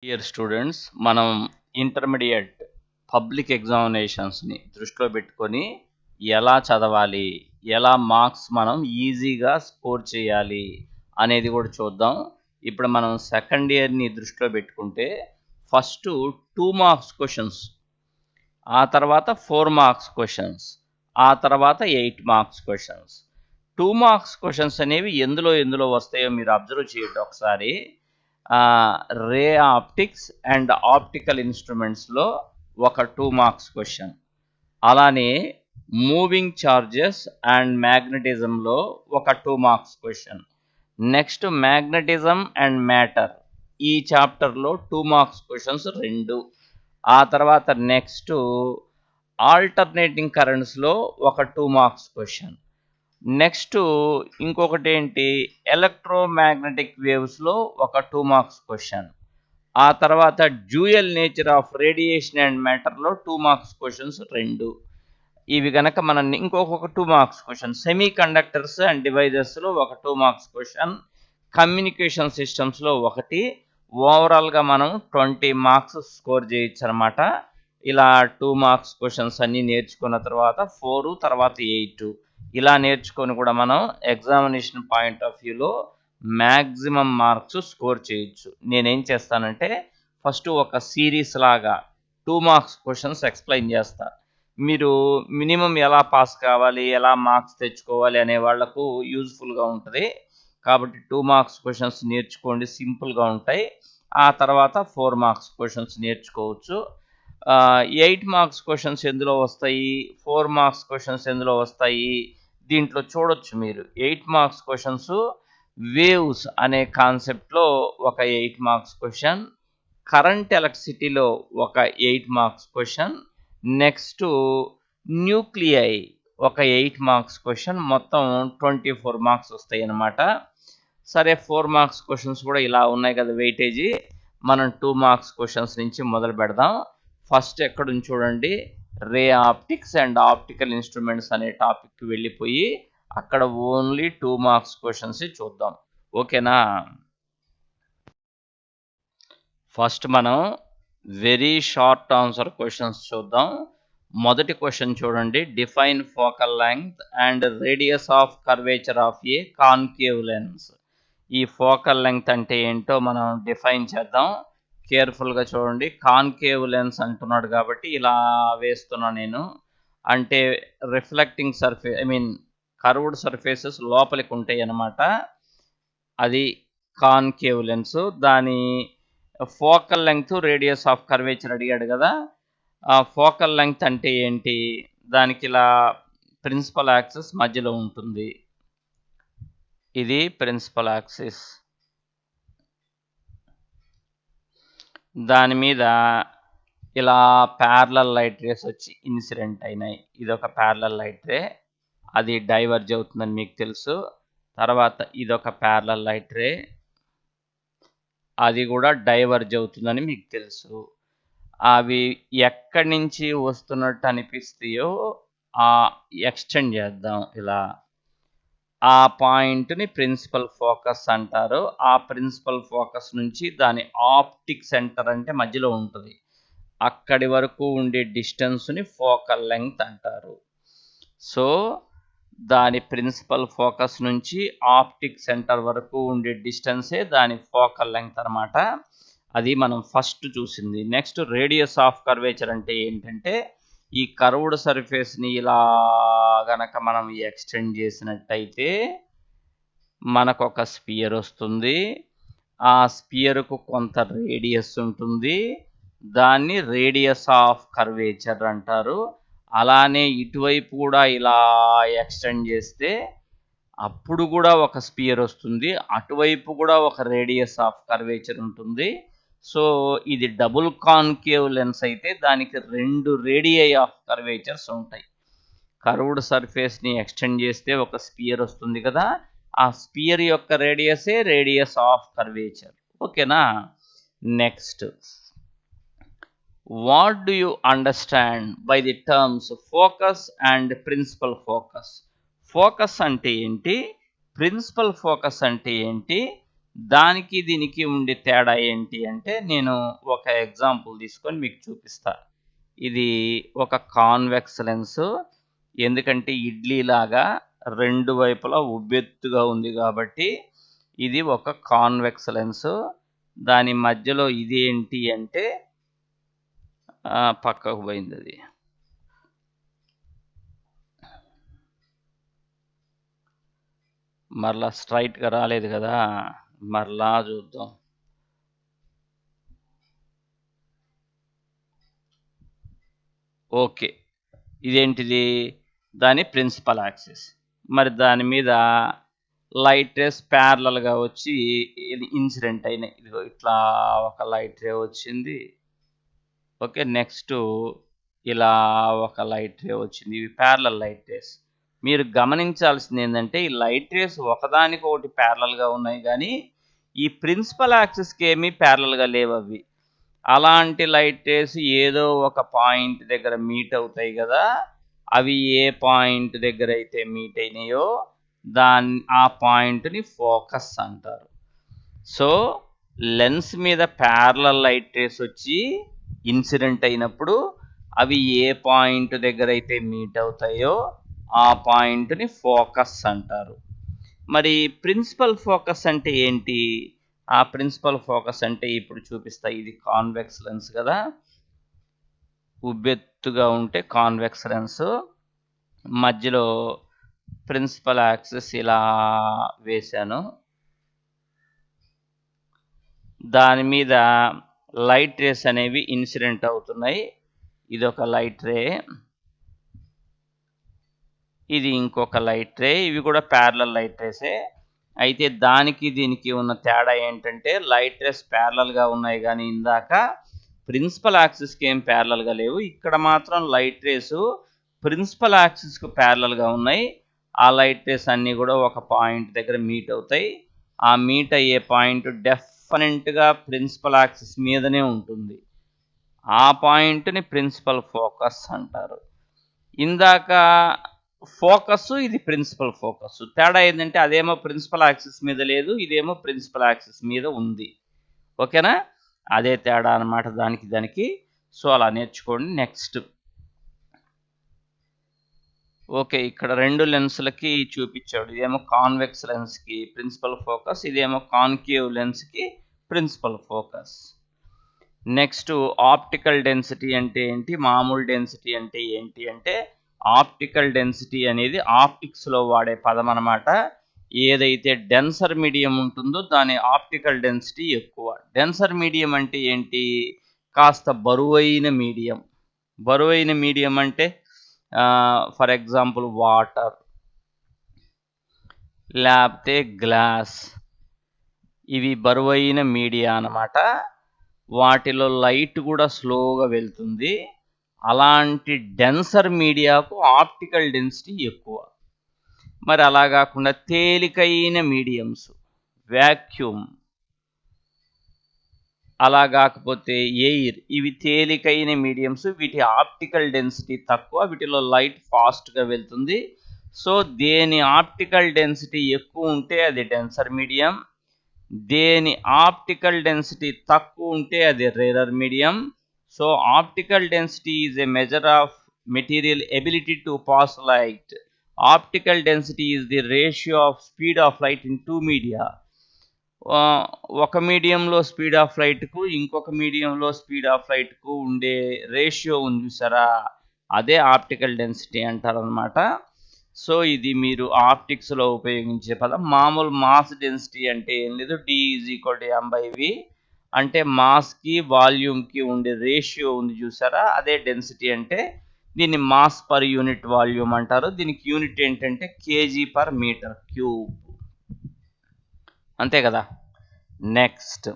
Dear students, మనం intermediate public ఎగ్జామినేషన్స్ని దృష్టిలో పెట్టుకొని ఎలా చదవాలి, ఎలా మార్క్స్ మనం ఈజీగా స్కోర్ చేయాలి అనేది కూడా చూద్దాం. ఇప్పుడు మనం సెకండ్ ఇయర్ని దృష్టిలో పెట్టుకుంటే ఫస్ట్ 2 మార్క్స్ క్వశ్చన్స్, ఆ తర్వాత 4 మార్క్స్ క్వశ్చన్స్, ఆ తర్వాత 8 మార్క్స్ క్వశ్చన్స్. 2 మార్క్స్ క్వశ్చన్స్ అనేవి ఎందులో వస్తాయో మీరు అబ్జర్వ్ చేయండి ఒకసారి. రే ఆప్టిక్స్ అండ్ ఆప్టికల్ ఇన్స్ట్రుమెంట్స్లో ఒక 2 మార్క్స్ క్వశ్చన్, అలానే మూవింగ్ చార్జెస్ అండ్ మ్యాగ్నెటిజంలో ఒక 2 marks question, next magnetism and matter ఈ చాప్టర్లో 2 మార్క్స్ క్వశ్చన్స్ 2, ఆ తర్వాత నెక్స్ట్ ఆల్టర్నేటింగ్ కరెంట్స్లో ఒక 2 మార్క్స్ క్వశ్చన్, నెక్స్ట్ ఇంకొకటి ఏంటి ఎలక్ట్రోమాగ్నెటిక్ వేవ్స్లో ఒక 2 మార్క్స్ క్వశ్చన్, ఆ తర్వాత dual nature of radiation and మ్యాటర్లో 2 మార్క్స్ క్వశ్చన్స్ 2. ఇవి కనుక మనం ఇంకొక 2 marks question semiconductors and డివైజెస్లో ఒక 2 మార్క్స్ క్వశ్చన్, కమ్యూనికేషన్ సిస్టమ్స్లో ఒకటి, ఓవరాల్గా మనం 20 మార్క్స్ స్కోర్ చేయొచ్చు అనమాట. ఇలా 2 మార్క్స్ క్వశ్చన్స్ అన్నీ నేర్చుకున్న తర్వాత 4 తర్వాత 8 ఇలా నేర్చుకొని కూడా మనం ఎగ్జామినేషన్ పాయింట్ ఆఫ్ వ్యూలో మ్యాక్సిమం మార్క్స్ స్కోర్ చేయొచ్చు. నేనేం చేస్తానంటే ఫస్ట్ ఒక సిరీస్ లాగా 2 మార్క్స్ క్వశ్చన్స్ ఎక్స్ప్లెయిన్ చేస్తా. మీరు మినిమం ఎలా పాస్ కావాలి, ఎలా మార్క్స్ తెచ్చుకోవాలి అనే వాళ్లకు యూజ్ఫుల్గా ఉంటుంది. కాబట్టి 2 మార్క్స్ క్వశ్చన్స్ నేర్చుకోండి, సింపుల్గా ఉంటాయి. ఆ తర్వాత 4 మార్క్స్ క్వశ్చన్స్ నేర్చుకోవచ్చు. 8 మార్క్స్ క్వశ్చన్స్ ఎందులో వస్తాయి, 4 మార్క్స్ క్వశ్చన్స్ ఎందులో వస్తాయి, దీంట్లో చూడొచ్చు మీరు. 8 మార్క్స్ క్వశ్చన్స్ వేవ్స్ అనే కాన్సెప్ట్లో ఒక 8 మార్క్స్ క్వశ్చన్, కరెంట్ ఎలక్ట్రిసిటీలో ఒక 8 మార్క్స్ క్వశ్చన్, నెక్స్ట్ న్యూక్లియై ఒక 8 మార్క్స్ క్వశ్చన్, మొత్తం 24 మార్క్స్ వస్తాయి అన్నమాట. సరే, 4 మార్క్స్ క్వశ్చన్స్ కూడా ఇలా ఉన్నాయి కదా వెయిటేజీ. మనం 2 మార్క్స్ క్వశ్చన్స్ నుంచి మొదలు పెడదాం. ఫస్ట్ ఎక్కడుంది చూడండి, ray optics and optical instruments అనే టాపిక్కి వెళ్ళిపోయి అక్కడ ఓన్లీ 2 మార్క్స్ క్వశ్చన్స్ చూద్దాం. ఓకేనా? ఫస్ట్ మనం వెరీ షార్ట్ ఆన్సర్ క్వశ్చన్స్ చూద్దాం. మొదటి క్వశ్చన్ చూడండి, define focal length and radius of curvature of a concave lens. ఈ ఫోకల్ లెంగ్త్ అంటే ఏంటో మనం డిఫైన్ చేద్దాం. కేర్ఫుల్గా చూడండి. కాన్కేవ్ లెన్స్ అంటున్నాడు కాబట్టి ఇలా వేస్తున్నా నేను. అంటే రిఫ్లెక్టింగ్ సర్ఫేస్, కర్వ్డ్ సర్ఫేసెస్ లోపలికి ఉంటాయి అన్నమాట. అది కాన్కేవ్ లెన్స్. దాని focal length, radius of curvature అడిగాడు కదా. ఫోకల్ లెంగ్త్ అంటే ఏంటి, దానికి ఇలా ప్రిన్సిపల్ యాక్సిస్ మధ్యలో ఉంటుంది. ఇది ప్రిన్సిపల్ యాక్సిస్. దాని మీద ఇలా ప్యారలల్ లైట్ రేస్ వచ్చి ఇన్సిడెంట్ అయినాయి. ఇది ఒక ప్యారలల్ లైట్ రే, అది డైవర్జ్ అవుతుందని మీకు తెలుసు. తర్వాత ఇదొక ప్యారలల్ లైట్ రే, అది కూడా డైవర్జ్ అవుతుందని మీకు తెలుసు. అవి ఎక్కడి నుంచి వస్తున్నట్టు అనిపిస్తాయో ఎక్స్టెండ్ చేద్దాం ఇలా. ఆ పాయింట్ని ప్రిన్సిపల్ ఫోకస్ అంటారు. ఆ ప్రిన్సిపల్ ఫోకస్ నుంచి దాని ఆప్టిక్ సెంటర్ అంటే మధ్యలో ఉంటుంది, అక్కడి వరకు ఉండే డిస్టెన్స్ని ఫోకల్ లెంగ్త్ అంటారు. సో దాని ప్రిన్సిపల్ ఫోకస్ నుంచి ఆప్టిక్ సెంటర్ వరకు ఉండే డిస్టెన్సే దాని ఫోకల్ లెంగ్త్ అనమాట. అది మనం ఫస్ట్ చూసింది. నెక్స్ట్ రేడియస్ ఆఫ్ కర్వేచర్ అంటే ఏంటంటే, ఈ కర్వ్డ్ సర్ఫేస్ని ఇలా గనక మనం ఎక్స్టెండ్ చేసినట్టయితే మనకు ఒక స్పియర్ వస్తుంది. ఆ స్పియర్కు కొంత రేడియస్ ఉంటుంది, దాన్ని రేడియస్ ఆఫ్ కర్వేచర్ అంటారు. అలానే ఇటువైపు కూడా ఇలా ఎక్స్టెండ్ చేస్తే అప్పుడు కూడా ఒక స్పియర్ వస్తుంది, అటువైపు కూడా ఒక రేడియస్ ఆఫ్ కర్వేచర్ ఉంటుంది. సో ఇది డబుల్ కాన్కేవ్ లెన్స్ అయితే దానికి 2 రేడియై ఆఫ్ కర్వేచర్స్ ఉంటాయి. కర్వ్డ్ సర్ఫేస్ని ఎక్స్టెండ్ చేస్తే ఒక స్పియర్ వస్తుంది కదా, ఆ స్పియర్ యొక్క రేడియసే రేడియస్ ఆఫ్ కర్వేచర్. ఓకేనా? Next, what do you understand by the terms focus and principal focus? Focus అంటే ఏంటి, ప్రిన్సిపల్ ఫోకస్ అంటే ఏంటి, దానికి దీనికి ఉండే తేడా ఏంటి అంటే నేను ఒక ఎగ్జాంపుల్ తీసుకొని మీకు చూపిస్తా. ఇది ఒక కాన్వెక్స్ లెన్స్. ఎందుకంటే ఇడ్లీ లాగా రెండు వైపులా ఉబ్బెత్తుగా ఉంది కాబట్టి ఇది ఒక కాన్వెక్స్ లెన్స్. దాని మధ్యలో ఇది ఏంటి అంటే పక్కకు పోయింది, అది మరలా స్ట్రైట్గా రాలేదు కదా, మరలా చూద్దాం. ఓకే, ఇదేంటిది? దాని ప్రిన్సిపల్ యాక్సిస్. మరి దాని మీద లైట్ రేస్ ప్యారలల్గా వచ్చి ఇన్సిడెంట్ అయినాయి. ఇదిగో ఇట్లా ఒక లైట్ రే వచ్చింది. ఓకే, నెక్స్ట్ ఇలా ఒక లైట్ రే వచ్చింది. ఇవి ప్యారలల్ లైట్ రేస్. మీరు గమనించాల్సింది ఏంటంటే ఈ లైట్ రేస్ ఒకదానికొకటి ప్యారలల్గా ఉన్నాయి, కానీ ఈ ప్రిన్సిపల్ యాక్సిస్కి ఏమీ ప్యారలల్గా లేవు అవి. అలాంటి లైట్ రేస్ ఏదో ఒక పాయింట్ దగ్గర మీట్ అవుతాయి కదా, అవి ఏ పాయింట్ దగ్గర అయితే మీట్ అయినాయో ఆ పాయింట్ని ఫోకస్ అంటారు. సో లెన్స్ మీద ప్యారలల్ లైట్ రేస్ వచ్చి ఇన్సిడెంట్ అయినప్పుడు అవి ఏ పాయింట్ దగ్గర అయితే మీట్ అవుతాయో ఆ పాయింట్ని ఫోకస్ అంటారు. మరి ప్రిన్సిపల్ ఫోకస్ అంటే ఏంటి? ఆ ప్రిన్సిపల్ ఫోకస్ అంటే ఇప్పుడు చూపిస్తా. ఇది కాన్వెక్స్ లెన్స్ కదా, ఉబ్బెత్తుగా ఉంటే కాన్వెక్స్ లెన్స్, మధ్యలో ప్రిన్సిపల్ యాక్సిస్ ఇలా వేశాను. దాని మీద లైట్ రేస్ అనేవి ఇన్సిడెంట్ అవుతున్నాయి. ఇది ఒక లైట్ రే, ఇది ఇంకొక లైట్ రే. ఇవి కూడా ప్యారలల్ లైట్ రేసే. అయితే దానికి దీనికి ఉన్న తేడా ఏంటంటే లైట్ రేస్ ప్యారలల్గా ఉన్నాయి, కానీ ఇందాక ప్రిన్సిపల్ యాక్సిస్కి ఏం ప్యారలల్గా లేవు. ఇక్కడ మాత్రం లైట్ రేసు ప్రిన్సిపల్ యాక్సిస్కు ప్యారలల్గా ఉన్నాయి. ఆ లైట్ రేస్ అన్నీ కూడా ఒక పాయింట్ దగ్గర మీట్ అవుతాయి. ఆ మీట్ అయ్యే పాయింట్ డెఫినెట్గా ప్రిన్సిపల్ యాక్సిస్ మీదనే ఉంటుంది. ఆ పాయింట్ని ప్రిన్సిపల్ ఫోకస్ అంటారు. ఇందాక ఫోకస్, ఇది ప్రిన్సిపల్ ఫోకస్. తేడా ఏంటంటే అదేమో ప్రిన్సిపల్ యాక్సిస్ మీద లేదు, ఇదేమో ప్రిన్సిపల్ యాక్సిస్ మీద ఉంది. ఓకేనా? అదే తేడా అన్నమాట దానికి. సో అలా నేర్చుకోండి. నెక్స్ట్ ఓకే, ఇక్కడ రెండు లెన్స్లకి చూపించాడు. ఇదేమో కాన్వెక్స్ లెన్స్కి ప్రిన్సిపల్ ఫోకస్, ఇదేమో కాన్కేవ్ లెన్స్కి principal focus. Next optical density అంటే ఏంటి, మామూలు డెన్సిటీ అంటే ఏంటి అంటే ఆప్టికల్ డెన్సిటీ అనేది ఆప్టిక్స్లో వాడే పదం అన్నమాట. ఏదైతే డెన్సర్ మీడియం ఉంటుందో దాని ఆప్టికల్ డెన్సిటీ ఎక్కువ. డెన్సర్ మీడియం అంటే ఏంటి? కాస్త బరువైన మీడియం. బరువైన మీడియం అంటే ఫర్ ఎగ్జాంపుల్ వాటర్, లేకపోతే గ్లాస్. ఇవి బరువైన మీడియా అన్నమాట. వాటిలో లైట్ కూడా స్లోగా వెళ్తుంది. అలాంటి డెన్సర్ మీడియాకు ఆప్టికల్ డెన్సిటీ ఎక్కువ. మరి అలా కాకుండా తేలికైన మీడియంస్, వ్యాక్యూమ్, అలా కాకపోతే ఎయిర్, ఇవి తేలికైన మీడియంస్. వీటి ఆప్టికల్ డెన్సిటీ తక్కువ, వీటిలో లైట్ ఫాస్ట్గా వెళ్తుంది. సో దేని ఆప్టికల్ డెన్సిటీ ఎక్కువ ఉంటే అది డెన్సర్ మీడియం, దేని ఆప్టికల్ డెన్సిటీ తక్కువ ఉంటే అది rarer medium. So optical density is a measure of material ability to pass light. Optical density is the ratio of speed of light in two media. ఒక మీడియంలో speed of లైట్కు ఇంకొక మీడియంలో speed of లైట్కు ఉండే ratio ఉంది చూసారా, అదే optical density అంటారు అనమాట. సో ఇది మీరు ఆప్టిక్స్లో ఉపయోగించే పదం. మామూలు మాస్ డెన్సిటీ అంటే ఏం లేదు, D=m/v. అంటే మాస్కి వాల్యూమ్కి ఉండే రేషియో ఉంది చూసారా, అదే డెన్సిటీ. అంటే దీన్ని మాస్ పర్ యూనిట్ వాల్యూమ్ అంటారు. దీనికి యూనిట్ ఏంటంటే kg/m³. అంతే కదా. Next,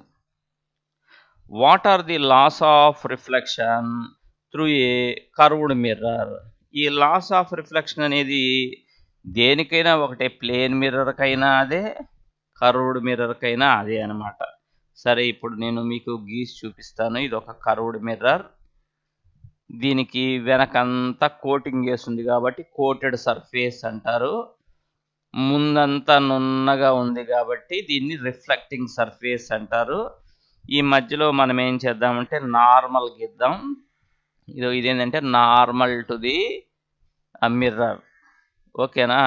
what are the laws of reflection through a curved mirror? ఈ లాస్ ఆఫ్ రిఫ్లెక్షన్ అనేది దేనికైనా ఒకటే, ప్లేన్ మిర్రర్కైనా అదే, కర్వ్డ్ మిర్రర్కైనా అదే అనమాట. సరే, ఇప్పుడు నేను మీకు గీసి చూపిస్తాను. ఇది ఒక కర్వ్డ్ మిర్రర్. దీనికి వెనకంతా కోటింగ్ వేసింది కాబట్టి కోటెడ్ సర్ఫేస్ అంటారు. ముందంతా నున్నగా ఉంది కాబట్టి దీన్ని రిఫ్లెక్టింగ్ సర్ఫేస్ అంటారు. ఈ మధ్యలో మనం ఏం చేద్దామంటే నార్మల్ గీద్దాం. ఇదేంటంటే నార్మల్ టు ది మిర్రర్. ఓకేనా?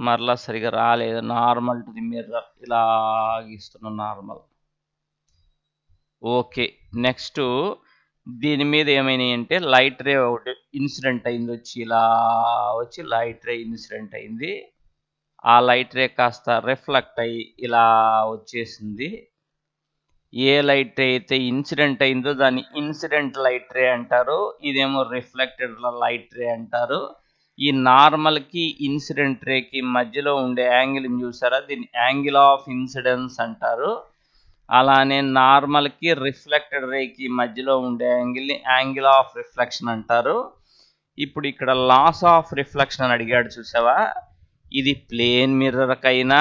మరలా సరిగా రాలేదు. నార్మల్ టు ది మిర్రర్ ఇలా గీస్తున్నాం నార్మల్. ఓకే. నెక్స్ట్ దీని మీద ఏమైనాయి అంటే లైట్ రే ఒకటి ఇన్సిడెంట్ అయింది, వచ్చి ఇలా వచ్చి లైట్ రే ఇన్సిడెంట్ అయింది. ఆ లైట్ రే కాస్త రిఫ్లెక్ట్ అయ్యి ఇలా వచ్చేసింది. ఏ లైట్ రే అయితే ఇన్సిడెంట్ అయిందో దాన్ని ఇన్సిడెంట్ లైట్ రే అంటారు. ఇదేమో రిఫ్లెక్టెడ్ లైట్ రే అంటారు. ఈ నార్మల్కి ఇన్సిడెంట్ రేకి మధ్యలో ఉండే యాంగిల్ చూసారా, దీన్ని యాంగిల్ ఆఫ్ ఇన్సిడెన్స్ అంటారు. అలానే నార్మల్కి రిఫ్లెక్టెడ్ రేకి మధ్యలో ఉండే యాంగిల్ని యాంగిల్ ఆఫ్ రిఫ్లెక్షన్ అంటారు. ఇప్పుడు ఇక్కడ లాస్ ఆఫ్ రిఫ్లెక్షన్ అని అడిగాడు చూసావా, ఇది ప్లేన్ మిర్రర్కైనా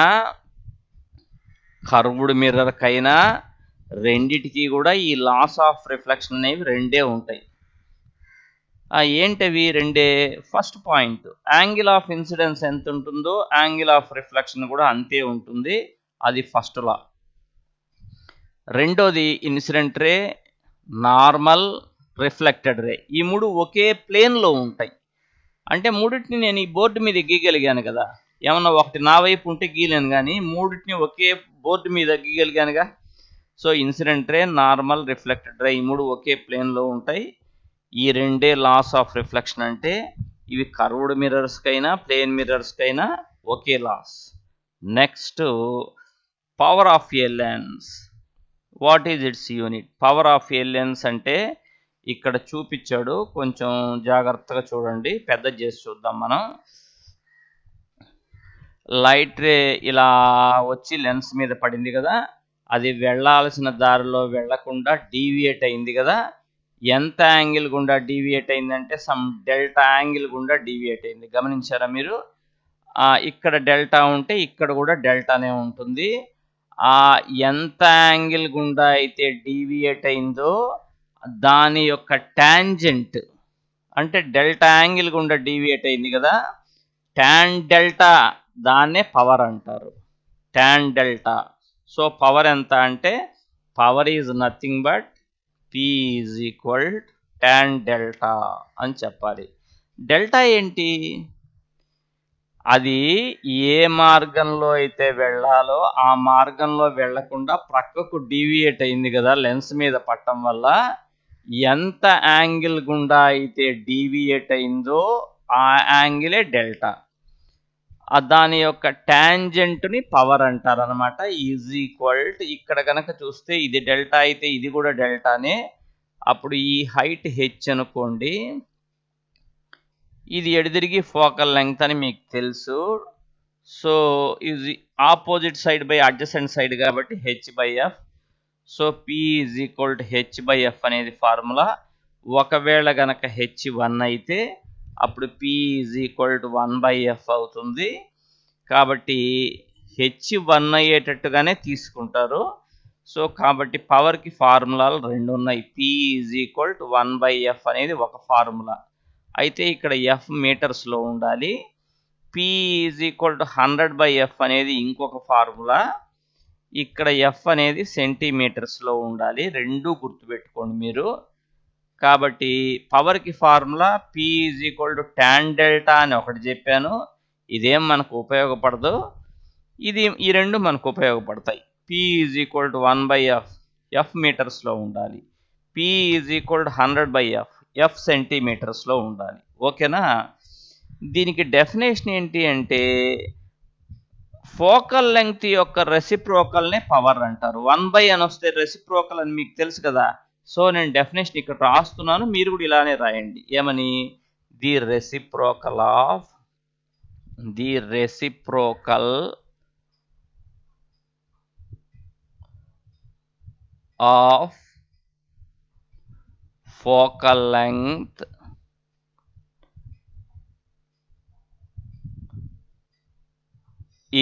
కర్వ్డ్ మిర్రర్కైనా రెండిటికి కూడా ఈ లాస్ ఆఫ్ రిఫ్లెక్షన్ అనేవి రెండే ఉంటాయి. ఏంటవి రెండే? First point, angle of incidence ఎంత ఉంటుందో యాంగిల్ ఆఫ్ రిఫ్లెక్షన్ కూడా అంతే ఉంటుంది. అది ఫస్ట్ లా. రెండోది incident ray, normal, reflected ray, ఈ మూడు ఒకే ప్లేన్లో ఉంటాయి. అంటే మూడింటిని నేను ఈ బోర్డు మీద గీయగలిగాను కదా. ఏమన్నా ఒకటి నా వైపు ఉంటే గీయలేను, కానీ మూడింటిని ఒకే బోర్డు మీద గీయగలిగానుగా. So incident ray, normal, reflected ray ఈ మూడు ఒకే ప్లేన్లో ఉంటాయి. ఈ రెండే లాస్ ఆఫ్ రిఫ్లెక్షన్. అంటే ఇవి కర్వ్డ్ మిర్రర్స్కైనా ప్లేన్ మిర్రర్స్కైనా ఒకే laws. Next power of a lens. What is its unit? Power of a lens అంటే ఇక్కడ చూపించాడు, కొంచెం జాగ్రత్తగా చూడండి, పెద్ద చేసి చూద్దాం మనం. లైట్ రే ఇలా వచ్చి లెన్స్ మీద పడింది కదా, అది వెళ్ళాల్సిన దారిలో వెళ్లకుండా డీవియేట్ అయింది కదా. ఎంత యాంగిల్ గుండా డీవియేట్ అయిందంటే సమ్ డెల్టా యాంగిల్ గుండా డీవియేట్ అయింది. గమనించారా మీరు? ఇక్కడ డెల్టా ఉంటే ఇక్కడ కూడా డెల్టానే ఉంటుంది. ఎంత యాంగిల్ గుండా అయితే డీవియేట్ అయిందో దాని యొక్క టాంజెంట్, అంటే డెల్టా యాంగిల్ గుండా డీవియేట్ అయింది కదా, టాన్ డెల్టా, దాన్నే పవర్ అంటారు, టాన్ డెల్టా. సో పవర్ ఎంత అంటే power is nothing but P is equal tan delta అని చెప్పాలి. డెల్టా ఏంటి? అది ఏ మార్గంలో అయితే వెళ్ళాలో ఆ మార్గంలో వెళ్లకుండా ప్రక్కకు డీవియేట్ అయింది కదా లెన్స్ మీద పట్టడం వల్ల. ఎంత యాంగిల్ గుండా అయితే డీవియేట్ అయిందో ఆ యాంగిలే డెల్టా. దాని యొక్క టాంజెంట్ని పవర్ అంటారు అనమాట. ఈజ్ ఈక్వల్ టు, ఇక్కడ కనుక చూస్తే ఇది డెల్టా అయితే ఇది కూడా డెల్టానే. అప్పుడు ఈ హైట్ హెచ్ అనుకోండి, ఇది ఎడిదిరిగి ఫోకల్ లెంగ్త్ అని మీకు తెలుసు. సో ఇది opposite side by adjacent side కాబట్టి h/f. So P is equal to h/f అనేది ఫార్ములా. ఒకవేళ గనక h 1 అయితే అప్పుడు P is equal to 1/f అవుతుంది. కాబట్టి h 1 అయ్యేటట్టుగానే తీసుకుంటారు. సో కాబట్టి పవర్కి ఫార్ములాలు రెండు ఉన్నాయి. P is equal to 1/f అనేది ఒక ఫార్ములా అయితే ఇక్కడ f మీటర్స్లో ఉండాలి. P is equal to 100/f అనేది ఇంకొక ఫార్ములా. ఇక్కడ f అనేది సెంటీమీటర్స్లో ఉండాలి. రెండు గుర్తుపెట్టుకోండి మీరు. కాబట్టి పవర్కి formula P is equal to tan delta అని ఒకటి చెప్పాను, ఇదేం మనకు ఉపయోగపడదు. ఈ రెండు మనకు ఉపయోగపడతాయి. P is equal to 1/f, f మీటర్స్లో ఉండాలి. P is equal to 100/f, f సెంటీమీటర్స్లో ఉండాలి. ఓకేనా? దీనికి డెఫినేషన్ ఏంటి అంటే ఫోకల్ లెంగ్త్ యొక్క రెసిప్రోకల్నే పవర్ అంటారు. 1/n అని వస్తే రెసిప్రోకల్ అని మీకు తెలుసు కదా. సో నేను డెఫినేషన్ ఇక్కడ రాస్తున్నాను, మీరు కూడా ఇలానే రాయండి. ఏమని? The reciprocal of focal length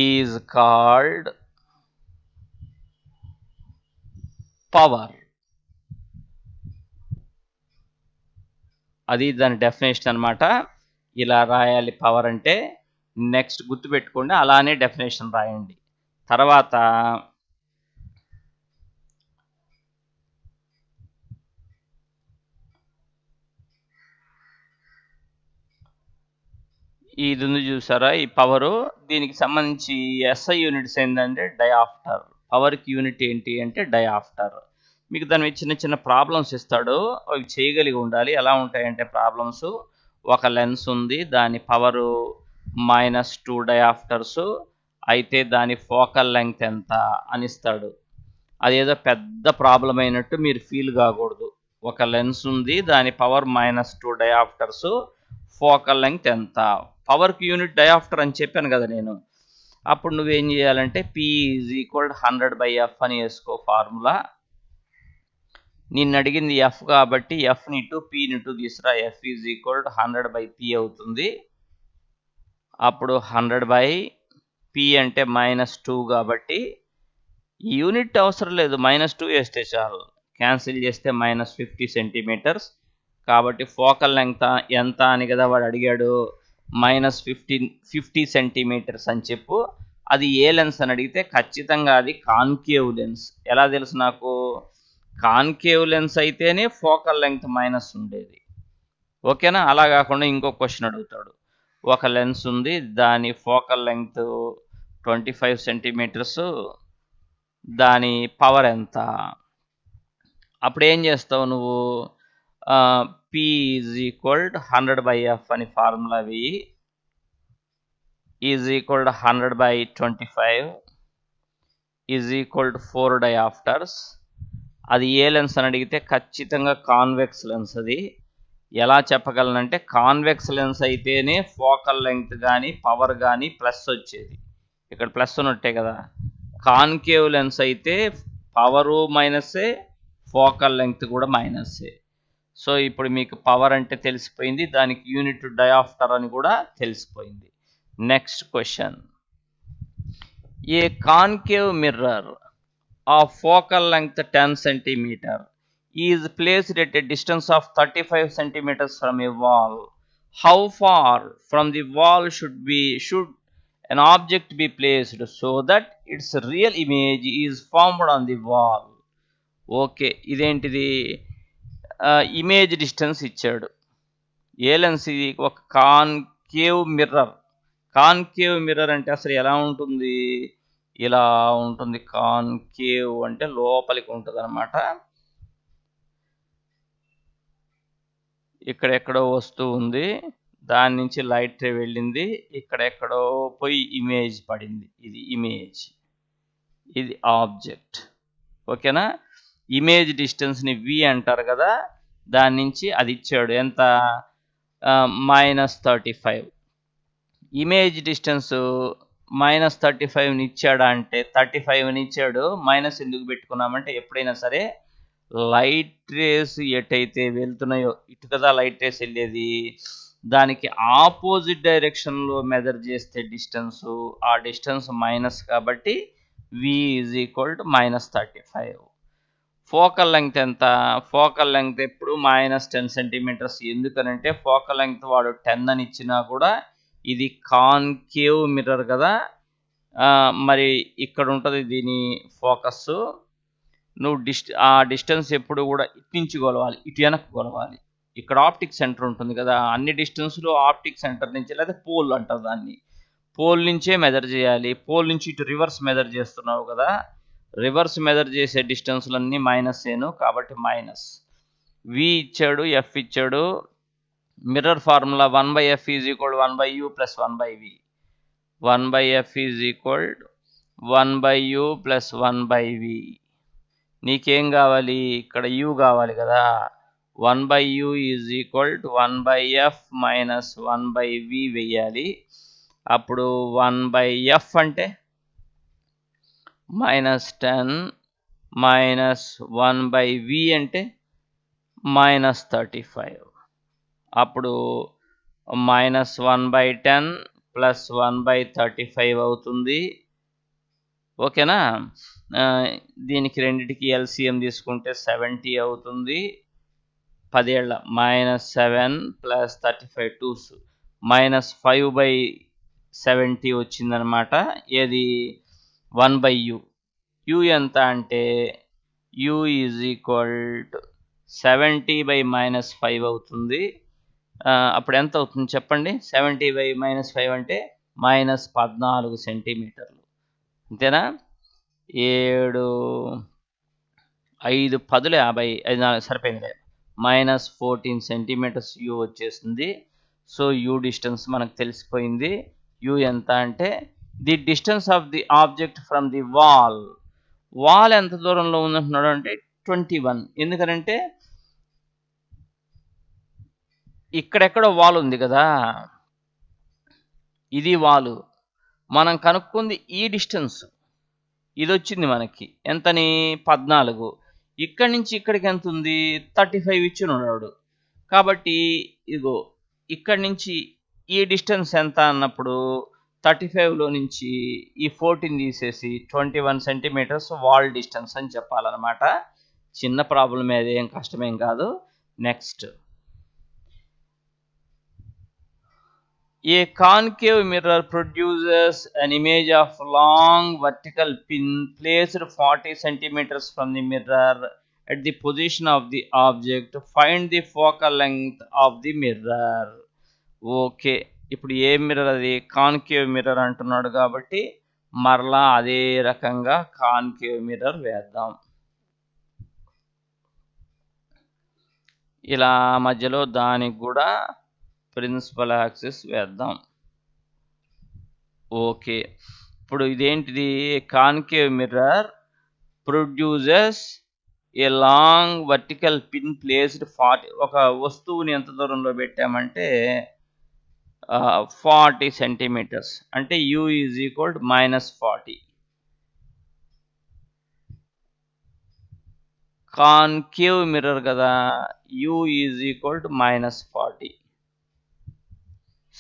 is called power. అది దాని డెఫినేషన్ అన్నమాట. ఇలా రాయాలి పవర్ అంటే. నెక్స్ట్ గుర్తుపెట్టుకోండి, అలానే డెఫినేషన్ రాయండి. తర్వాత ఇది ఉంది చూసారా, ఈ పవరు, దీనికి సంబంధించి ఎస్ఐ యూనిట్స్ ఏంటంటే డయాఫ్టర్. పవర్కి యూనిట్ ఏంటి అంటే డయాఫ్టర్. మీకు దాని మీద చిన్న చిన్న ప్రాబ్లమ్స్ ఇస్తాడు, అవి చేయగలిగి ఉండాలి. ఎలా ఉంటాయంటే ప్రాబ్లమ్స్, ఒక లెన్స్ ఉంది, దాని పవరు -2 డయాఫ్టర్స్, అయితే దాని ఫోకల్ లెంగ్త్ ఎంత అని ఇస్తాడు. అదేదో పెద్ద ప్రాబ్లం అయినట్టు మీరు ఫీల్ కాకూడదు. ఒక లెన్స్ ఉంది, దాని పవర్ -2 డయాఫ్టర్స్, ఫోకల్ లెంగ్త్ ఎంత. పవర్కి యూనిట్ డయాఫ్టర్ అని చెప్పాను కదా నేను. అప్పుడు నువ్వేం చేయాలంటే P = 100/f అని వేసుకో ఫార్ములా. నిన్ను అడిగింది F కాబట్టి Fని ఇటు Pని ఇటు తీసురా. F = 100/P అవుతుంది. అప్పుడు 100/P అంటే -2 కాబట్టి యూనిట్ అవసరం లేదు, -2 వేస్తే చాలు. క్యాన్సిల్ చేస్తే -50 సెంటీమీటర్స్. కాబట్టి ఫోకల్ లెంగ్త్ ఎంత అని కదా వాడు అడిగాడు. -50 సెంటీమీటర్స్ అని చెప్పు. అది ఏ లెన్స్ అని అడిగితే ఖచ్చితంగా అది కాన్కేవ్ లెన్స్. ఎలా తెలుసు నాకు? కాన్కేవ్ లెన్స్ అయితేనే ఫోకల్ లెంగ్త్ మైనస్ ఉండేది. ఓకేనా? అలా కాకుండా ఇంకో క్వశ్చన్ అడుగుతాడు. ఒక లెన్స్ ఉంది, దాని ఫోకల్ లెంగ్త్ 25 సెంటీమీటర్స్, దాని పవర్ ఎంత? అప్పుడు ఏం చేస్తావు నువ్వు? P = 100/f అని ఫార్ములా వేయి. = 100/25 = 4 డయాఫ్టర్స్. అది ఏ లెన్స్ అని అడిగితే ఖచ్చితంగా కాన్వెక్స్ లెన్స్. అది ఎలా చెప్పగలనంటే, కాన్వెక్స్ లెన్స్ అయితేనే ఫోకల్ లెంగ్త్ కానీ పవర్ కానీ ప్లస్ వచ్చేది. ఇక్కడ ప్లస్ ఉన్నట్టే కదా. కాన్కేవ్ లెన్స్ అయితే పవరు మైనసే, ఫోకల్ లెంగ్త్ కూడా మైనసే. సో ఇప్పుడు మీకు పవర్ అంటే తెలిసిపోయింది, దానికి యూనిట్ డయాఫ్టర్ అని కూడా తెలిసిపోయింది. Next question. A concave mirror of focal length 10 centimetre is placed at a distance of 35 centimetres from a wall. How far from the wall should an object be placed so that its real image is formed on the wall? Okay, ఇదేంటిది? Image distance ఇచ్చాడు. ఏ lens ఇది? ఒక concave mirror. Concave mirror అంటే అసలు ఎలా ఉంటుంది? ఇలా ఉంటుంది. కాన్కేవ్ అంటే లోపలికి ఉంటుంది అనమాట. ఇక్కడెక్కడో వస్తువు ఉంది, దాని నుంచి లైట్ రే వెళ్ళింది, ఇక్కడెక్కడో పోయి ఇమేజ్ పడింది. ఇది ఇమేజ్, ఇది ఆబ్జెక్ట్. ఓకేనా? ఇమేజ్ డిస్టెన్స్ని V అంటారు కదా, దాని నుంచి అది ఇచ్చాడు. ఎంత? -35. ఇమేజ్ డిస్టెన్స్ -35ని ఇచ్చాడా అంటే 35ని ఇచ్చాడు. మైనస్ ఎందుకు పెట్టుకున్నామంటే, ఎప్పుడైనా సరే లైట్ రేస్ ఎటైతే వెళ్తున్నాయో ఇటు కదా లైట్ రేస్ వెళ్ళేది, దానికి ఆపోజిట్ డైరెక్షన్లో మెజర్ చేస్తే డిస్టెన్స్, ఆ డిస్టెన్స్ మైనస్ కాబట్టి V = -35. ఫోకల్ లెంగ్త్ ఎంత? ఫోకల్ లెంగ్త్ ఎప్పుడు -10 సెంటీమీటర్స్. ఎందుకనంటే ఫోకల్ లెంగ్త్ వాడు 10 అని ఇచ్చినా కూడా ఇది కాన్కేవ్ మిర్రర్ కదా, మరి ఇక్కడ ఉంటుంది దీని ఫోకస్. నువ్వు ఆ డిస్టెన్స్ ఎప్పుడు కూడా ఇటు నుంచి కొలవాలి, ఇటు వెనక్కి కొలవాలి. ఇక్కడ ఆప్టిక్ సెంటర్ ఉంటుంది కదా, అన్ని డిస్టెన్స్లో ఆప్టిక్ సెంటర్ నుంచి, లేదా పోల్ అంటారు దాన్ని, పోల్ నుంచే మెజర్ చేయాలి. పోల్ నుంచి ఇటు రివర్స్ మెజర్ చేస్తున్నావు కదా, రివర్స్ మెజర్ చేసే డిస్టెన్స్లన్నీ మైనస్సేను కాబట్టి మైనస్. V ఇచ్చాడు, F ఇచ్చాడు. Mirror formula 1/f = 1/u + 1/v. 1/f = 1/u + 1/v. నీకేం కావాలి? ఇక్కడ u కావాలి కదా. 1/u = 1/f - 1/v వేయాలి. అప్పుడు 1/f అంటే -10 - 1/v అంటే -35. అప్పుడు -1/10 + 1/35 అవుతుంది. ఓకేనా? దీనికి రెండిటికి LCM తీసుకుంటే 70 అవుతుంది. 10 ఏళ్ళ -7 + 35 2s -5/7 70 వచ్చిందనమాట. ఏది 1/u. u ఎంత అంటే u ఈజ్ ఈక్వల్ టు 70/-5 అవుతుంది. అప్పుడు ఎంత అవుతుంది చెప్పండి? 70/-5 అంటే -14 సెంటీమీటర్లు. అంతేనా? 7 5 10 50 5 4 సరిపోయిందిలే. -14 సెంటీమీటర్స్ u వచ్చేసింది. సో u డిస్టెన్స్ మనకు తెలిసిపోయింది. u ఎంత అంటే the distance of the object from the wall. Wall ఎంత దూరంలో ఉందంటున్నాడు అంటే 21. ఎందుకనంటే ఇక్కడెక్కడో వాల్ ఉంది కదా, ఇది వాలు. మనం కనుక్కుంది ఈ డిస్టెన్స్, ఇది వచ్చింది మనకి ఎంతని 14. ఇక్కడి నుంచి ఇక్కడికి ఎంత ఉంది? 35 ఇచ్చిన ఉన్నాడు. కాబట్టి ఇదిగో ఇక్కడి నుంచి ఈ డిస్టెన్స్ ఎంత అన్నప్పుడు 35లో నుంచి ఈ 14 తీసేసి 21 సెంటీమీటర్స్ వాల్ డిస్టెన్స్ అని చెప్పాలన్నమాట. చిన్న ప్రాబ్లం, ఏదేం కష్టమేం కాదు. Next, a concave mirror produces an image of long vertical pin placed 40 centimeters from the mirror at the position of the object. Find the focal length of the mirror. Okay, ఇప్పుడు a mirror అది? Concave mirror అంటున్నాడు కాబట్టి మరలా అదే రకంగా concave mirror వేద్దాం. ఇలా మధ్యలో దానికి కూడా ప్రిన్సిపల్ యాక్సిస్ వేద్దాం. ఓకే, ఇప్పుడు ఇదేంటిది? Concave mirror produces a long vertical pin placed 40. ఒక వస్తువుని ఎంత దూరంలో పెట్టామంటే 40 సెంటీమీటర్స్. అంటే u is equal to -40. Concave mirror కదా, u is equal to -40.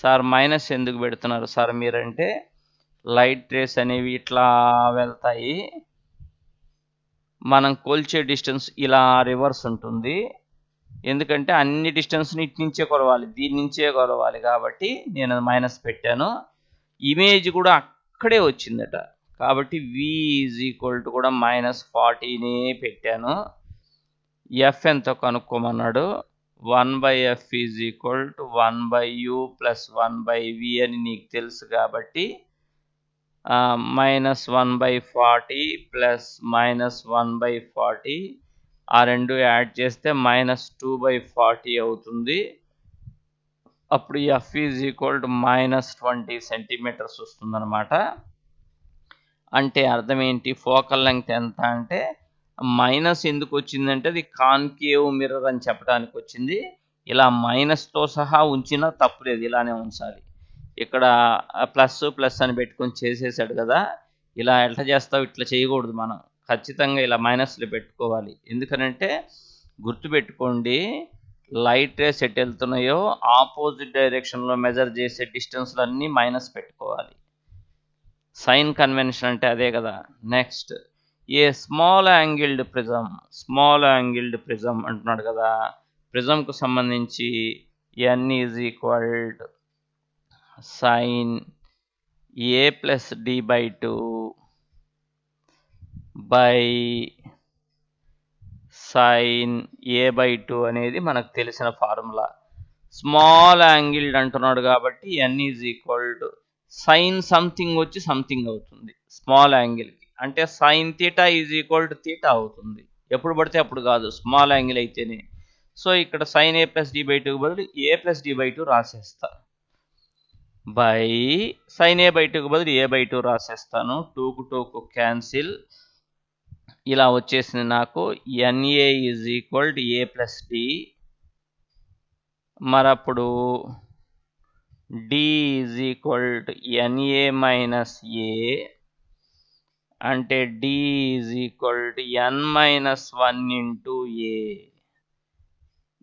Sir minus ఎందుకు పెడుతున్నారు సార్ మీరంటే, లైట్ రేస్ అనేవి ఇట్లా వెళ్తాయి, మనం కొలిచే డిస్టెన్స్ ఇలా రివర్స్ ఉంటుంది. ఎందుకంటే అన్ని డిస్టెన్స్ని ఇటు నుంచే కొలవాలి, దీని నుంచే కొలవాలి. కాబట్టి నేను మైనస్ పెట్టాను. ఇమేజ్ కూడా అక్కడే వచ్చిందట, కాబట్టి v ఈజ్ ఈక్వల్ టు కూడా -40నే పెట్టాను. f ఎంతో కనుక్కోమన్నాడు. 1/f is equal to 1/u plus 1/v అని నీకు తెలుసు కాబట్టి -1/40 ప్లస్ -1/40 ఆ రెండు యాడ్ చేస్తే -2/40 అవుతుంది. అప్పుడు f is equal to -20 centimetres వస్తుందన్నమాట. అంటే అర్థం ఏంటి? ఫోకల్ లెంగ్త్ ఎంత అంటే మైనస్ ఎందుకు వచ్చిందంటే అది కాన్కేవ్ మిర్రర్ అని చెప్పడానికి వచ్చింది. ఇలా మైనస్తో సహా ఉంచినా తప్పులేదు, ఇలానే ఉంచాలి. ఇక్కడ ప్లస్ ప్లస్ అని పెట్టుకొని చేసేసాడు కదా, ఇలా ఎట్లా చేస్తావు? ఇట్లా చేయకూడదు, మనం ఖచ్చితంగా ఇలా మైనస్లో పెట్టుకోవాలి. ఎందుకనంటే గుర్తుపెట్టుకోండి, లైట్ రేస్ ఎటు వెళ్తున్నాయో ఆపోజిట్ డైరెక్షన్లో మెజర్ చేసే డిస్టెన్స్లు అన్నీ మైనస్ పెట్టుకోవాలి. సైన్ కన్వెన్షన్ అంటే అదే కదా. Next, a small angled prism అంటున్నాడు కదా. ప్రిజంకు సంబంధించి n is equal to sine a plus d/2 by sine a/2 అనేది మనకు తెలిసిన ఫార్ములా. స్మాల్ యాంగిల్డ్ అంటున్నాడు కాబట్టి n is equal to sine something వచ్చి సంథింగ్ అవుతుంది స్మాల్ యాంగిల్కి. అంటే sine theta is equal to theta అవుతుంది, ఎప్పుడు పడితే అప్పుడు కాదు, స్మాల్ యాంగిల్ అయితేనే. సో ఇక్కడ సైన్ a ప్లస్ d/2 బదులు a ప్లస్ d/2 రాసేస్తా, బై సైన్ a/2 బదులు a/2 రాసేస్తాను. 2కు 2కు క్యాన్సిల్, ఇలా వచ్చేసింది నాకు. NA is equal to a plus d. మరప్పుడు d is equal to NA minus a, అంటే d is equal to n-1 into a.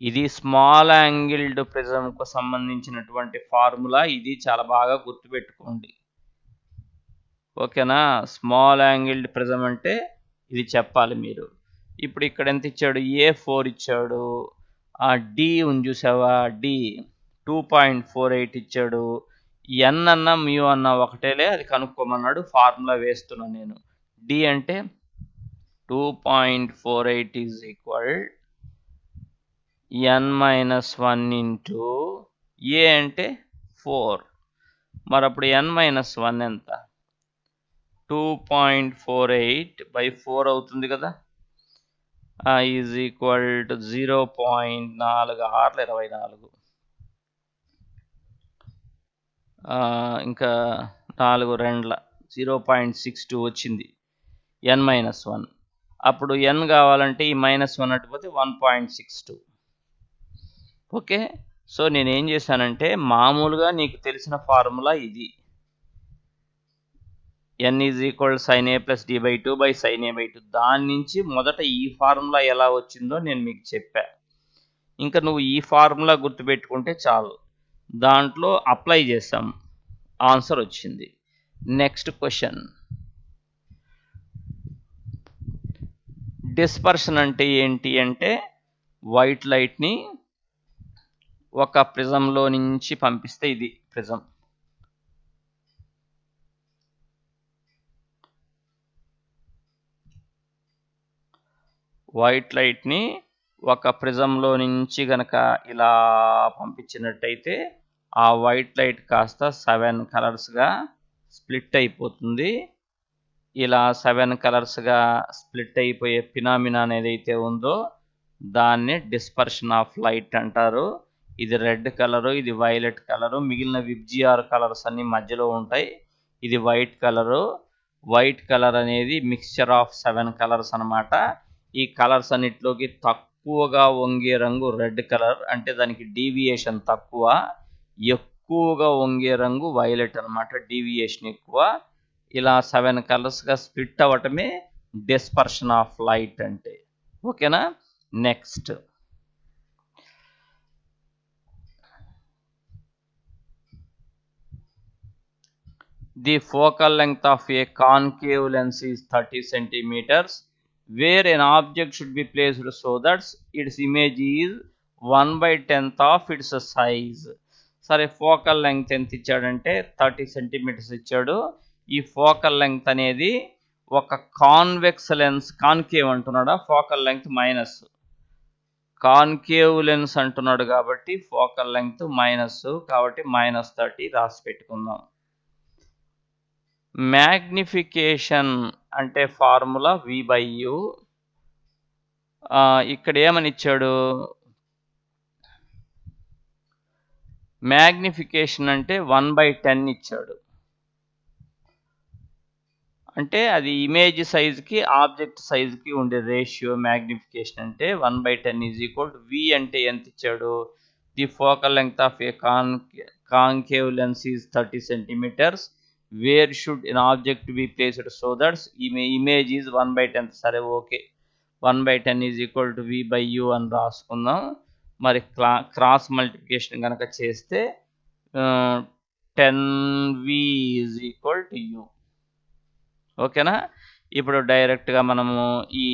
ఇది small angled ప్రిజంకు సంబంధించినటువంటి formula. ఇది చాలా బాగా గుర్తుపెట్టుకోండి, ఓకేనా? స్మాల్ యాంగిల్డ్ ప్రిజం అంటే ఇది చెప్పాలి మీరు. ఇప్పుడు ఇక్కడ ఎంత ఇచ్చాడు? A4 ఇచ్చాడు. ఆ d ఉంది చూసావా, d 2.48 ఇచ్చాడు. n అన్న మ్యూ అన్న ఒకటేలే, అది కనుక్కోమన్నాడు. ఫార్ములా వేస్తున్నాను నేను. d అంటే 2.48 is equal n minus 1 into a అంటే 4. మరి అప్పుడు n మైనస్ 1 ఎంత? 2.48 బై 4 అవుతుంది కదా, ఈజ్ ఈక్వల్ టు 0.4624. ఇంకా 4 రెండ్ల 0.62 వచ్చింది n మైనస్ 1. అప్పుడు n కావాలంటే ఈ -1 అటుపోతే 1.62. ఓకే, సో నేనేం చేశానంటే మామూలుగా నీకు తెలిసిన ఫార్ములా ఇది, n is equal sin a plus d/2 by sin a/2. దాని నుంచి మొదట ఈ ఫార్ములా ఎలా వచ్చిందో నేను మీకు చెప్పా. ఇంకా నువ్వు ఈ ఫార్ములా గుర్తుపెట్టుకుంటే చాలు, దాంట్లో అప్లై చేసాం, ఆన్సర్ వచ్చింది. నెక్స్ట్ క్వశ్చన్, డిస్పర్షన్ అంటే ఏంటి అంటే వైట్ లైట్ని ఒక ప్రిజంలో నుంచి పంపిస్తే, ఇది ప్రిజం, వైట్ లైట్ని ఒక ప్రిజంలో నుంచి గనక ఇలా పంపించినట్టయితే ఆ వైట్ లైట్ కాస్త 7 కలర్స్గా స్ప్లిట్ అయిపోతుంది. ఇలా 7 కలర్స్గా స్ప్లిట్ అయిపోయే ఫినామినా ఏదైతే ఉందో దాన్ని డిస్పర్షన్ ఆఫ్ లైట్ అంటారు. ఇది రెడ్ కలరు, ఇది వైలెట్ కలరు, మిగిలిన విబ్జిఆర్ కలర్స్ అన్ని మధ్యలో ఉంటాయి. ఇది వైట్ కలరు. వైట్ కలర్ అనేది మిక్స్చర్ ఆఫ్ 7 కలర్స్ అన్నమాట. ఈ కలర్స్ అన్నిటిలోకి తక్కువగా వంగే రంగు రెడ్ కలర్, అంటే దానికి డీవియేషన్ తక్కువ. ఎక్కువగా వంగే రంగు వైలెట్ అన్నమాట, డీవియేషన్ ఎక్కువ. ఇలా 7 కలర్స్గా స్ప్లిట్ అవ్వటమే డిస్పర్షన్ ఆఫ్ లైట్ అంటే. ఓకేనా? Next, the focal length of a concave lens is 30 centimeters, where an object should be placed so that its image is 1/10th of its size. సరే, focal length ఎంత ఇచ్చాడంటే 30 centimetres ఇచ్చాడు. ఈ focal length అనేది ఒక convex lens, concave అంటున్నాడా, focal length minus, concave lens అంటున్నాడు కాబట్టి ఫోకల్ లెంగ్త్ మైనస్, కాబట్టి -30 రాసి పెట్టుకుందాం. మ్యాగ్నిఫికేషన్ అంటే ఫార్ములా v/u. ఇక్కడ ఏమని ఇచ్చాడు, మ్యాగ్నిఫికేషన్ అంటే 1/10 ఇచ్చాడు. అంటే అది ఇమేజ్ సైజ్కి ఆబ్జెక్ట్ సైజ్కి ఉండే రేషియో మ్యాగ్నిఫికేషన్ అంటే 1/10 ఈజ్ ఈక్వల్ టు v అంటే ఎంత ఇచ్చాడు, the focal length of a concave lens is 30 centimetres, where should an object be placed so that image is 1/10. సరే, okay, 1/10 is equal to v/u అని రాసుకుందాం. మరి cross multiplication కనుక చేస్తే 10v is equal to u. ఓకేనా? ఇప్పుడు డైరెక్ట్గా మనము ఈ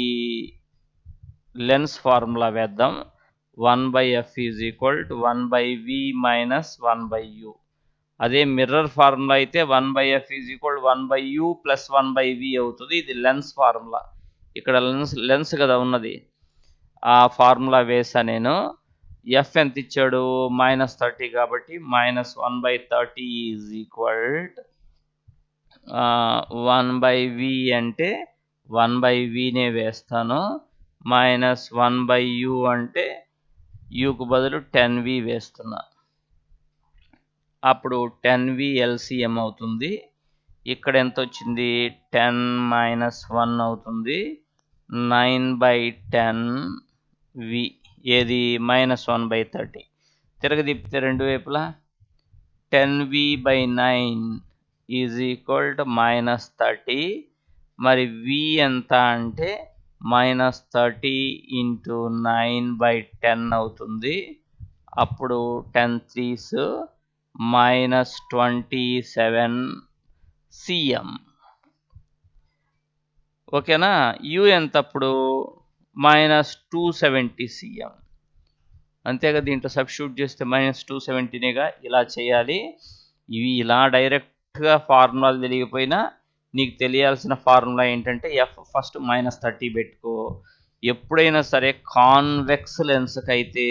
లెన్స్ ఫార్ములా వేద్దాం. 1/f is equal to 1/v minus 1/u. అదే మిర్రర్ ఫార్ములా అయితే 1/f is equal 1/u plus 1/v అవుతుంది. ఇది లెన్స్ ఫార్ములా, ఇక్కడ లెన్స్ కదా ఉన్నది, ఆ ఫార్ములా వేసా నేను. ఎఫ్ ఎంత ఇచ్చాడు, -30 కాబట్టి -1/30 ఈజ్ ఈక్వల్ 1/v అంటే 1/vనే వేస్తాను, -1/u అంటే యుకు బదులు 10v వేస్తున్నా. అప్పుడు 10v LCM అవుతుంది. ఇక్కడ ఎంత వచ్చింది, 10 - 1 అవుతుంది, 9/10v. ఏది, -1/30. తిరగదిప్పితే రెండు వైపులా 10v/9 ఈజ్ ఈక్వల్ టు -30. మరి v ఎంత అంటే -30 ఇంటూ 9/10 అవుతుంది. అప్పుడు 10 3s -27 cm. ఓకేనా? u ఎంత అప్పుడు, -270 cm. అంతేగా, దీంట్లో సబ్స్టిట్యూట్ చేస్తే -270నేగా. ఇలా చేయాలి. ఇవి ఇలా డైరెక్ట్గా ఫార్ములాలు తెలియకపోయినా నీకు తెలియాల్సిన ఫార్ములా ఏంటంటే ఎఫ్ ఫస్ట్ -30 పెట్టుకో. ఎప్పుడైనా సరే కాన్వెక్స్ లెన్స్కి అయితే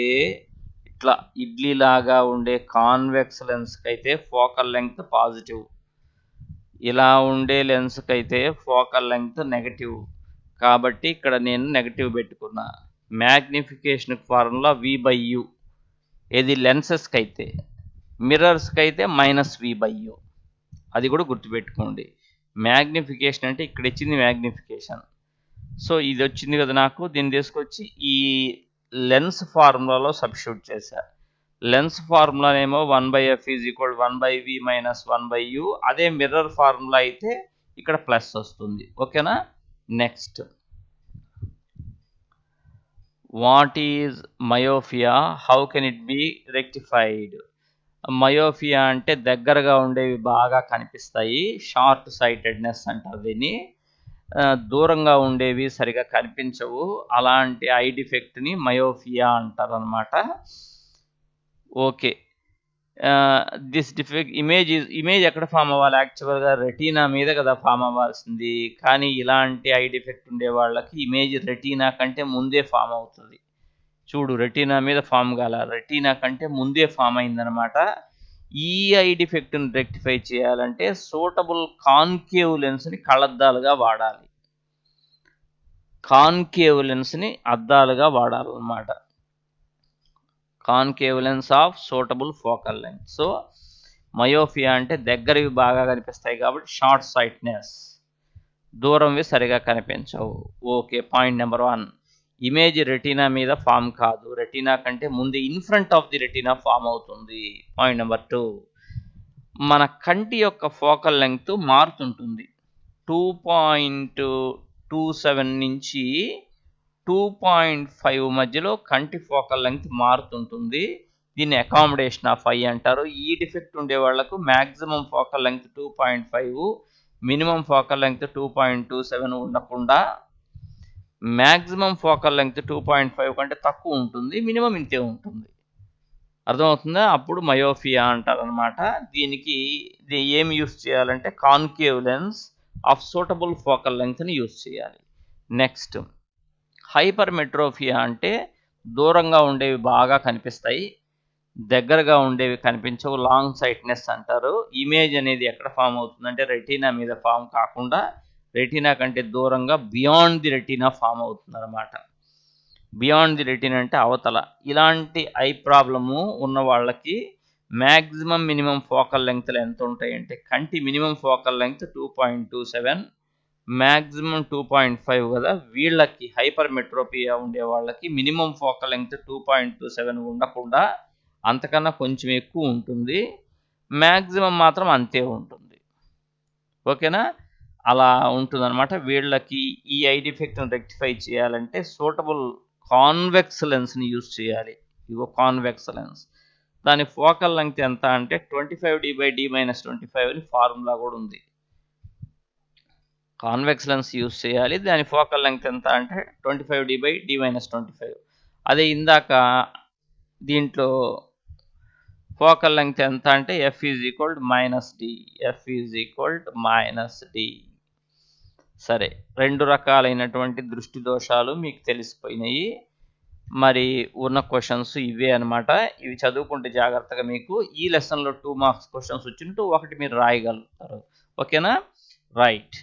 ఇట్లా ఇడ్లీ లాగా ఉండే కాన్వెక్స్ లెన్స్కి అయితే ఫోకల్ లెంగ్త్ పాజిటివ్, ఇలా ఉండే లెన్స్కి అయితే ఫోకల్ లెంగ్త్ నెగటివ్. కాబట్టి ఇక్కడ నేను నెగటివ్ పెట్టుకున్నా. మ్యాగ్నిఫికేషన్ ఫార్ములా V/U, ఇది లెన్సెస్కి అయితే. మిర్రర్స్కి అయితే -V/U, అది కూడా గుర్తుపెట్టుకోండి. మ్యాగ్నిఫికేషన్ అంటే ఇక్కడ ఇచ్చింది మ్యాగ్నిఫికేషన్. సో ఇది వచ్చింది కదా నాకు, దీన్ని తీసుకొచ్చి ఈ లెన్స్ ఫార్ములాలో సబ్స్టిట్యూట్ చేశా. లెన్స్ ఫార్ములా ఏమో 1/f = 1/v - 1/u. అదే మిర్రర్ ఫార్ములా అయితే ఇక్కడ ప్లస్ వస్తుంది. ఓకేనా. Next, what is myopia, how can it be rectified? Myopia అంటే దగ్గరగా ఉండేవి బాగా కనిపిస్తాయి, షార్ట్ సైటెడ్నెస్ అంటారు దీన్ని. దూరంగా ఉండేవి సరిగా కనిపించవు, అలాంటి ఐ డిఫెక్ట్ని మయోఫియా అంటారు అనమాట. ఓకే, దిస్ డిఫెక్ట్ ఇమేజ్ ఎక్కడ ఫామ్ అవ్వాలి? యాక్చువల్గా రెటీనా మీద కదా ఫామ్ అవ్వాల్సింది, కానీ ఇలాంటి ఐ డిఫెక్ట్ ఉండే వాళ్ళకి ఇమేజ్ రెటీనా కంటే ముందే ఫామ్ అవుతుంది. చూడు, రెటీనా మీద ఫామ్ కాల, రెటీనా కంటే ముందే ఫామ్ అయిందనమాట. ఈ ఐ డిఫెక్ట్ని రెక్టిఫై చేయాలంటే సూటబుల్ కాన్కేవ్ లెన్స్ని కళ్ళద్దాలుగా వాడాలి. కాన్కేవ్ లెన్స్ని అద్దాలుగా వాడాలన్నమాట. Concave lens of suitable focal length. So myopia అంటే దగ్గరవి బాగా కనిపిస్తాయి కాబట్టి షార్ట్ సైట్నెస్, దూరంవి సరిగా కనిపించవు. Okay, point number 1, image retina మీద ఫామ్ కాదు, రెటీనా కంటే ముందు in front of the retina form అవుతుంది. పాయింట్ నెంబర్ 2, మన కంటి యొక్క ఫోకల్ లెంగ్త్ మారుతుంటుంది. 2.27 నుంచి 2.5 మధ్యలో కంటి ఫోకల్ లెంగ్త్ మారుతుంటుంది. దీన్ని అకామిడేషన్ ఆఫ్ ఐ అంటారు. ఈ డిఫెక్ట్ ఉండే వాళ్లకు maximum focal length 2.5, minimum focal length 2.27 ఉండకుండా మ్యాక్సిమం ఫోకల్ లెంగ్త్ 2.5 కంటే తక్కువ ఉంటుంది, మినిమం ఇంతే ఉంటుంది. అర్థమవుతుందా? అప్పుడు మయోఫియా అంటారనమాట. దీనికి ఏమి యూస్ చేయాలంటే concave lens of suitable focal లెంగ్త్ని యూస్ చేయాలి. నెక్స్ట్, హైపర్మెట్రోఫియా అంటే దూరంగా ఉండేవి బాగా కనిపిస్తాయి, దగ్గరగా ఉండేవి కనిపించవు, లాంగ్ సైట్నెస్ అంటారు. ఇమేజ్ అనేది ఎక్కడ ఫామ్ అవుతుందంటే రెటీనా మీద ఫామ్ కాకుండా రెటీనా కంటే దూరంగా బియాండ్ ది రెటీనా ఫామ్ అవుతుంది అనమాట. బియాండ్ ది రెటీనా అంటే అవతల. ఇలాంటి ఐ ప్రాబ్లము ఉన్న వాళ్ళకి మ్యాక్సిమం మినిమం ఫోకల్ లెంగ్త్లు ఎంత ఉంటాయంటే కంటి మినిమం ఫోకల్ లెంగ్త్ 2.27, మ్యాక్సిమం 2.5 కదా. వీళ్ళకి హైపర్మెట్రోపియా ఉండే వాళ్ళకి మినిమం ఫోకల్ లెంగ్త్ 2.27 ఉండకుండా అంతకన్నా కొంచెం ఎక్కువ ఉంటుంది, మ్యాక్సిమం మాత్రం అంతే ఉంటుంది. ఓకేనా, అలా ఉంటుంది అనమాట. వీళ్ళకి ఈ ఐ డిఫెక్ట్ని రెక్టిఫై చేయాలంటే సూటబుల్ కాన్వెక్స్ లెన్స్ని యూజ్ చేయాలి. ఇగో కాన్వెక్స్ లెన్స్, దాని ఫోకల్ లెంగ్త్ ఎంత అంటే 25D/D-25 అని ఫార్ములా కూడా ఉంది. కాన్వెక్స్ లెన్స్ యూజ్ చేయాలి, దాని ఫోకల్ లెంగ్త్ ఎంత అంటే 25D/D-25. అదే ఇందాక దీంట్లో ఫోకల్ లెంగ్త్ ఎంత అంటే F = -D, F = -D. సరే, 2 రకాలైనటువంటి దృష్టి దోషాలు మీకు తెలిసిపోయినాయి. మరి ఉన్న క్వశ్చన్స్ ఇవే అనమాట. ఇవి చదువుకుంటే జాగ్రత్తగా మీకు ఈ లెసన్లో 2 మార్క్స్ క్వశ్చన్స్ వచ్చినట్టు ఒకటి మీరు రాయగలుగుతారు. ఓకేనా, రైట్.